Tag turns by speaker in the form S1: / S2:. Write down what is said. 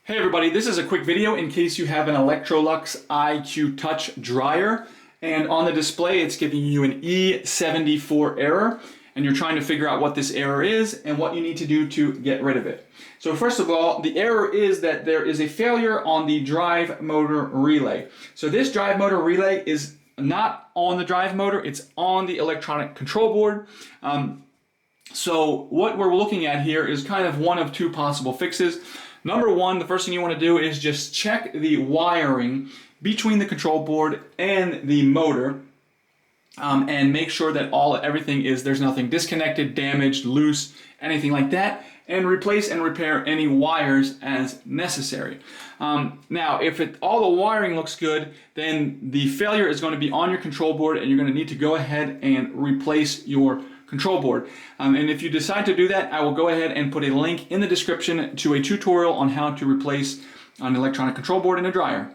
S1: Hey everybody, this is a quick video in case you have an Electrolux IQ-Touch dryer and on the display it's giving you an E74 error and you're trying to figure out what this error is and what you need to do to get rid of it. So first of all, the error is that there is a failure on the drive motor relay. So this drive motor relay is not on the drive motor, it's on the electronic control board. So what we're looking at here is kind of one of two possible fixes. Number one, the first thing you want to do is just check the wiring between the control board and the motor and make sure that there's nothing disconnected, damaged, loose, anything like that, and replace and repair any wires as necessary. Now, if all the wiring looks good, then the failure is going to be on your control board and you're going to need to go ahead and replace your control board. And if you decide to do that, I will go ahead and put a link in the description to a tutorial on how to replace an electronic control board in a dryer.